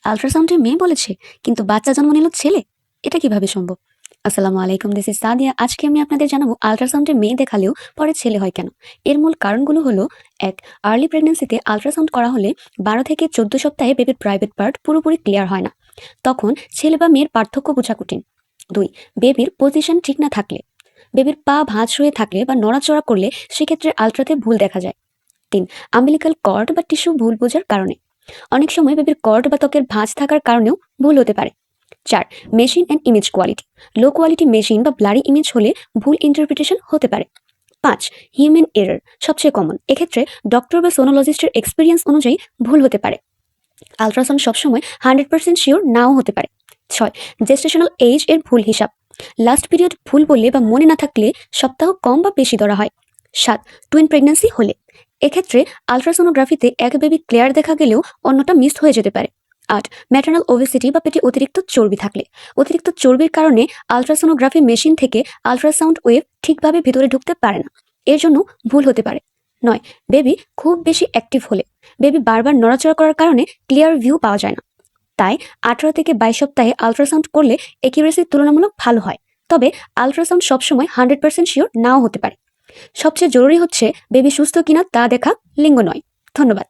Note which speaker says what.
Speaker 1: আল্ট্রাসাউন্ডে মেয়ে বলেছে, কিন্তু বাচ্চা জন্ম নিল ছেলে। এটা কিভাবে সম্ভব? আসসালামু আলাইকুম, দিস ইজ সাদিয়া। আজকে আমি আপনাদের জানাবো আল্ট্রাসাউন্ডে মেয়ে দেখালেও পরে ছেলে হয় কেন। এর মূল কারণগুলো হলো: এক, আর্লি প্রেগন্যান্সিতে আল্ট্রাসাউন্ড করা হলে 12 থেকে 14 সপ্তাহে বেবির প্রাইভেট পার্ট পুরোপুরি ক্লিয়ার হয় না। তখন ছেলে বা মেয়ের পার্থক্য বোঝা কঠিন। দুই, বেবির পজিশন ঠিক না থাকলে, বেবির পা ভাঁজ হয়ে থাকলে বা নড়াচড়া করলে সেক্ষেত্রে আলট্রাতে ভুল দেখা যায়। তিন, আম্বিলিক্যাল কর্ড বা টিস্যু ভুল বোঝার কারণে, অনেক সময় বেবির কর্ড বা ত্বকের ভাঁজ থাকার কারণেও ভুল হতে পারে। চার, machine and image quality, low quality machine বা ব্লারি ইমেজ হলে ভুল ইন্টারপ্রিটেশন হতে পারে। পাঁচ, হিউম্যান এরর, সবচেয়ে কমন, এক্ষেত্রে ডক্টর বা সোনোলজিস্টের এক্সপিরিয়েন্স অনুযায়ী ভুল হতে পারে। আলট্রাসাউন্ড সবসময় 100% শিওর নাও হতে পারে। ছয়, জেস্টেশনাল এজ এর ভুল হিসাব, লাস্ট পিরিয়ড ভুল বললে বা মনে না থাকলে সপ্তাহ কম বা বেশি ধরা হয়। সাত, টুইন প্রেগন্যান্সি হলে, এক্ষেত্রে আলট্রাসোনোগ্রাফিতে এক বেবি ক্লিয়ার দেখা গেলেও অন্যটা মিস হয়ে যেতে পারে। আট, ম্যাটার্নাল ওবেসিটি বা পেটে অতিরিক্ত চর্বি থাকলে, অতিরিক্ত চর্বির কারণে আলট্রাসোনোগ্রাফি মেশিন থেকে আলট্রাসাউন্ড ওয়েভ ঠিকভাবে ভিতরে ঢুকতে পারে না, এর জন্য ভুল হতে পারে। নয়, বেবি খুব বেশি অ্যাক্টিভ হলে, বেবি বারবার নড়াচড়া করার কারণে ক্লিয়ার ভিউ পাওয়া যায় না। তাই 18 থেকে 22 সপ্তাহে আলট্রাসাউন্ড করলে একিউরেসি তুলনামূলক ভালো হয়। তবে আলট্রাসাউন্ড সবসময় 100% শিওর নাও হতে পারে। সবচেয়ে জরুরি হচ্ছে বেবি সুস্থ কিনা তা দেখা, লিঙ্গ নয়। ধন্যবাদ।